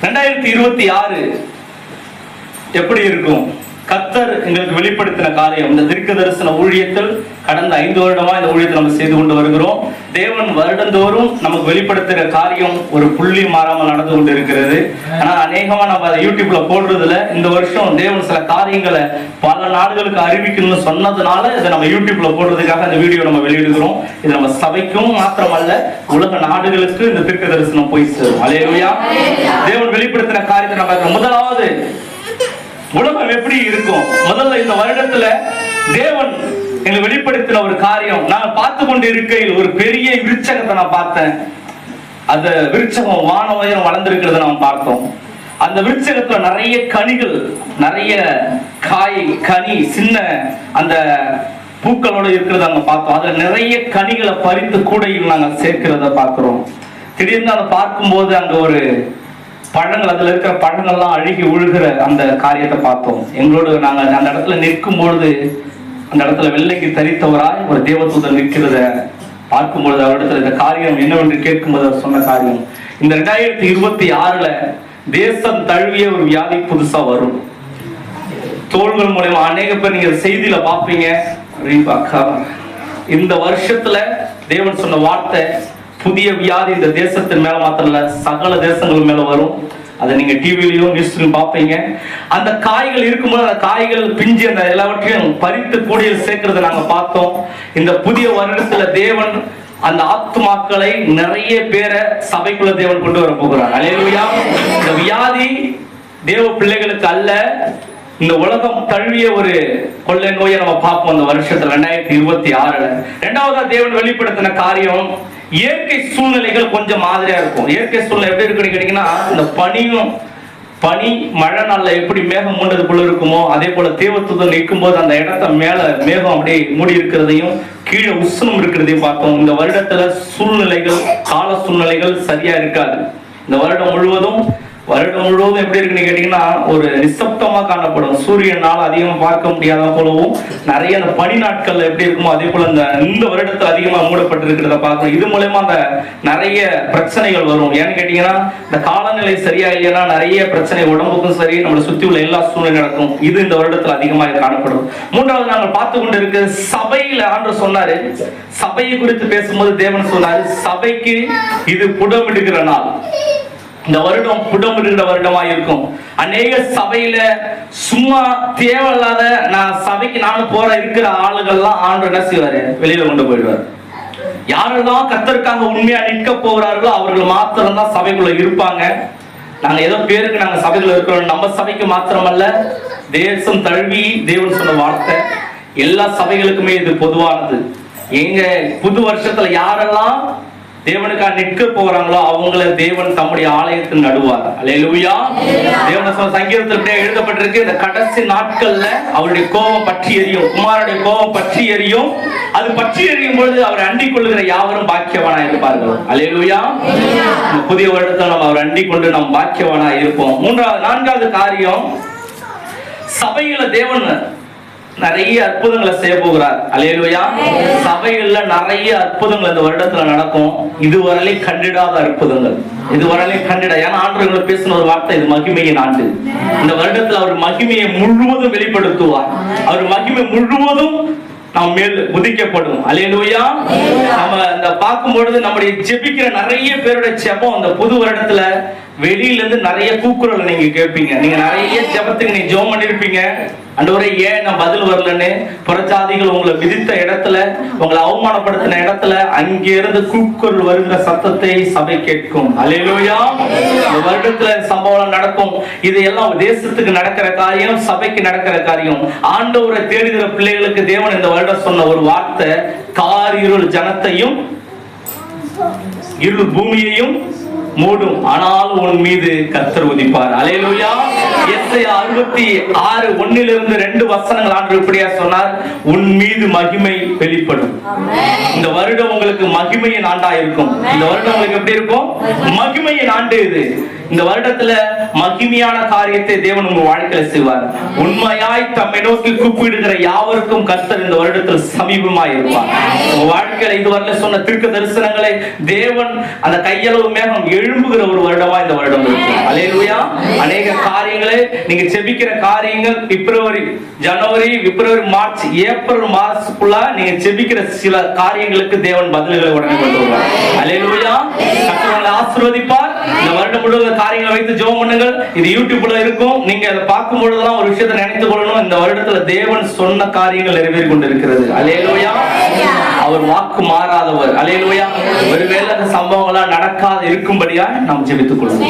2026 எப்படி இருக்கும்? கர்த்தர் எங்களுக்கு வெளிப்படுத்தின காரியம் இந்த தீர்க்க தரிசன ஊழியத்தில் கடந்த 5 வருடமா இந்த ஊழியத்தை நம்ம செய்து கொண்டு வருகிறோம். தேவன் வருடந்தோறும் நமக்கு வெளிப்படுத்துகிற காரியம் ஒரு புள்ளி மாறாமல் நடந்து கொண்டு இருக்கிறது. ஆனா அநேகமா நம்ம யூடியூப்ல போடுறதுல இந்த வருஷம் தேவன் சில காரியங்களை பல நாடுகளுக்கு அறிவிக்கணும்னு சொன்னதுனால இதை நம்ம யூடியூப்ல போடுறதுக்காக இந்த வீடியோ நம்ம வெளியிடுகிறோம். இது நம்ம சபைக்கும் மாத்திரமல்ல, உலக நாடுகளுக்கு இந்த தீர்க்க தரிசனம் போய் சேரும். அல்லேலூயா. தேவன் வெளிப்படுத்தின காரியத்தை நம்ம முதலாவது உலகம் எப்படி இருக்கும்? முதல்ல இந்த வருடத்துல தேவன் எங்களுக்கு வெளிப்படுத்தின ஒரு காரியம், நான் பார்த்து கொண்டு இருக்கையில் ஒரு பெரிய விருட்சகத்தை நான் பார்த்தேன். அந்த விருட்சகம் வான உயரம் வளர்ந்திருக்கிறத நாம் பார்த்தோம். அந்த விருட்சகத்துல நிறைய கனிகள், நிறைய காய் கனி சின்ன அந்த பூக்களோட இருக்கிறத நாங்க பார்த்தோம். அதுல நிறைய கனிகளை பறித்து கூடையில் நாங்க சேர்க்கிறத பார்க்கிறோம். திடீர்னு அதை பார்க்கும்போது அங்க ஒரு பழங்கள், அதுல இருக்கிற பழங்கள்லாம் அழுகி உழுகிற அந்த காரியத்தை பார்த்தோம். எங்களோடு நாங்க அந்த இடத்துல நிற்கும் பொழுது அந்த இடத்துல வெள்ளைக்கு தரித்தவராய் ஒரு தேவதூதன் நிற்கிறத பார்க்கும்பொழுது அவரிடத்துல இந்த காரியம் என்னவென்று கேட்கும்போது அவர் சொன்ன காரியம், இந்த 2026 தேசம் தழுவிய ஒரு வியாதி புதுசா வரும். தோள்கள் மூலமா அநேக பேர் நீங்க செய்தியில பார்ப்பீங்க. இந்த வருஷத்துல தேவன் சொன்ன வார்த்தை, புதிய வியாதி இந்த தேசத்தின் மேல மாத்திரம் இல்ல, சகல தேசங்கள் மேல வரும். அதை நீங்க டிவிலையும் நியூஸ்லயும் பார்ப்பீங்க. அந்த காய்கள் இருக்கும்போது அந்த காய்கள் பிஞ்சு அந்த எல்லாவற்றையும் பறித்து கூடையில் சேர்க்கிறத நாங்க பார்த்தோம். இந்த புதிய வருடத்துல தேவன் அந்த ஆத்துமாக்களை நிறைய பேரை சபைக்குள்ள தேவன் கொண்டு வர போகிறார். அல்லேலூயா. இந்த வியாதி தேவ பிள்ளைகளுக்கு அல்ல, இந்த உலகம் தழுவிய ஒரு கொள்ளை நோயை நம்ம பார்ப்போம் இந்த வருஷத்துல 2026. இரண்டாவதா தேவன் வெளிப்படுத்தின காரியம், இயற்கை சூழ்நிலைகள் கொஞ்சம் மாதிரியா இருக்கும். இயற்கை சூழ்நிலை எப்படி இருக்குன்னு கேட்டீங்கன்னா, இந்த பனி மழை நாள்ல எப்படி மேகம் மூண்டது போல இருக்குமோ அதே போல தேவதூதன் நிற்கும் போது அந்த இடத்த மேல மேகம் அப்படியே மூடி இருக்கிறதையும் கீழே உஷ்ணம் இருக்கிறதையும் பார்த்தோம். இந்த வருடத்துல சூழ்நிலைகள், கால சூழ்நிலைகள் சரியா இருக்காது. இந்த வருடம் முழுவதும் எப்படி இருக்குன்னு கேட்டீங்கன்னா ஒரு நிசப்தமா காணப்படும். சூரியனால அதிகமா பார்க்க முடியாத போலவும், நிறைய அந்த பனி நாட்கள்ல எப்படி இருக்குமோ அதே போல இந்த வருடத்துல அதிகமா மூடப்பட்டிருக்கிறத பார்க்கணும். இது மூலமா அந்த நிறைய பிரச்சனைகள் வரும். ஏன்னு கேட்டீங்கன்னா இந்த காலநிலை சரியா இல்லைன்னா நிறைய பிரச்சனை, உடம்புக்கும் சரி நம்மளை சுத்தி உள்ள எல்லா சூழ்நிலை நடக்கும். இது இந்த வருடத்துல அதிகமாக காணப்படும். மூன்றாவது நாங்கள் பார்த்து கொண்டு இருக்க சபையில ஆண்டவர் சொன்னாரு, சபையை குறித்து பேசும்போது தேவன் சொன்னாரு, சபைக்கு இது புடமிடுகிற நாள். இந்த வருடம் புடமிடுகிற வருடமா இருக்கும். அநேக சபையில சும்மா தேவையில்லாத நான் சபைக்கு நானும் போற இருக்கிற ஆளுகள்லாம் ஆண்டவர் என்ன செய்வாரு, வெளியில கொண்டு போயிடுவார். யாரெல்லாம் கர்த்தருக்காக உண்மையா நிற்க போகிறார்களோ அவர்கள் மாத்திரம் தான் சபைக்குள்ள இருப்பாங்க. நாங்க ஏதோ பேருக்கு நாங்க சபைக்குள்ள இருக்கிறோம். நம்ம சபைக்கு மாத்திரமல்ல, தேசம் தழுவி தேவன் சொன்ன வார்த்தை எல்லா சபைகளுக்குமே இது பொதுவானது. எங்க புது வருஷத்துல யாரெல்லாம் தேவனுக்காக நிற்க போறாங்களோ அவங்கள தேவன் தம்முடைய ஆலயத்தில் நடுவார். அல்லேலூயா. தேவன் சங்கீதத்தில் எழுதப்பட்டிருக்கு, இந்த கடைசி நாட்கள்ல அவருடைய கோபம் பற்றி எரியும், குமாரனுடைய கோபம் பற்றி எரியும். அது பற்றி எரியும் பொழுது அவர் அண்டிக் கொள்ளுகிற யாவரும் பாக்கியவானா இருப்பார்கள். அல்லேலூயா. புதிய வருடத்தில் நம்ம அவர் அண்டிக் கொண்டு நாம் பாக்கியவானா இருப்போம். நான்காவது காரியம், சபையில தேவன் நிறைய அற்புதங்களை செய்ய போகிறார். அல்லேலூயா. சபைகள்ல நிறைய அற்புதங்கள் இந்த வருடத்துல நடக்கும். இதுவரையிலே கண்டிடாத அற்புதங்கள், இதுவரையிலே ஏன்னா ஆண்டவர்கள் பேசின ஒரு வார்த்தை, இது மகிமையின் ஆண்டு. இந்த வருடத்துல அவர் மகிமையை முழுவதும் வெளிப்படுத்துவார். அவர் மகிமை முழுவதும் நம்ம மேல் உதிக்கப்படும். அல்லேலூயா. நம்ம இந்த பார்க்கும் பொழுது நம்முடைய ஜெபிக்கிற நிறைய பேருடைய ஜெபம் அந்த புது வருடத்துல வெளியில இருந்து நிறைய கூக்குரல் நீங்க கேட்பீங்க. நீங்க நிறைய ஜெபத்துக்கு நீங்க ஜெபம் பண்ணிருப்பீங்க. ஆண்டவரே ஏன் நான் பதில் வரலன்னு, புறஜாதிகள் உங்களை விதித்த இடத்துல, உங்களை அவமானப்படுத்தின இடத்துல அங்கே இருந்து கூக்குரல் வருகிற சத்தத்தை சபை கேட்கும். அல்லேலூயா. இந்த வருடத்துல சம்பவம் நடக்கும். இது எல்லாம் தேசத்துக்கு நடக்கிற காரியம், சபைக்கு நடக்கிற காரியம். ஆண்டவரை தேடுகிற பிள்ளைகளுக்கு தேவன் இந்த வருடம் சொன்ன ஒரு வார்த்தை, காரிருள் ஜனத்தையும் இருள் பூமியையும் மூடும், ஆனால் உன் மீது கர்த்தர் உதிப்பார். அல்லேலூயா. எஸ்ஐயா 66:1-2 ஆண்டு இப்படியா சொன்னார், உன் மீது மகிமை வெளிப்படும். இந்த வருடம் உங்களுக்கு மகிமையின் ஆண்டா இருக்கும். இந்த வருடம் உங்களுக்கு எப்படி இருக்கும்? மகிமையின் ஆண்டு இது. இந்த வருடத்துல மகிமையான காரியத்தை தேவன் உங்க வாழ்க்கையில செய்வார். உண்மையாய் தம்மை நோக்கி கூப்பிடுகிற யாவருக்கும் கர்த்தர் இந்த வருடத்தில் சமீபமாய் இருப்பார். உங்க வாழ்க்கையில இதுவரை சொன்ன தீர்க்க தரிசனங்களை தேவன் அந்த கையளவு மேகம் எழும்புகிற ஒரு வருடமா இந்த வருடம் இருக்கு. அல்லேலூயா. அநேக காரியங்களை நீங்க செபிக்கிற காரியங்கள் பிப்ரவரி, ஜனவரி, பிப்ரவரி, மார்ச், ஏப்ரல் மாசத்துக்குள்ள நீங்க செபிக்கிற சில காரியங்களுக்கு தேவன் பதில்களை உடனே கொண்டு வருவார். அல்லேலூயா. கர்த்தர் உங்களை ஆசீர்வதிப்பார். இந்த வருடம் முழுவதும் காரியங்களை வைத்து ஜெபம் பண்ணுங்கள். இது யூடியூப்ல இருக்கும். நீங்க அதை பார்க்கும் பொழுதுதான் ஒரு விஷயத்தை நினைத்து கொள்ளணும், இந்த வருடத்துல தேவன் சொன்ன காரியங்கள் நிறைவேறி கொண்டிருக்கிறது. அல்லேலூயா. அவர் வாக்கு மாறாதவர். அல்லேலூயா. ஒருவேளை அந்த சம்பவங்களா நடக்காது இருக்கும்படியா நாம் ஜெபித்துக் கொள்வோம்.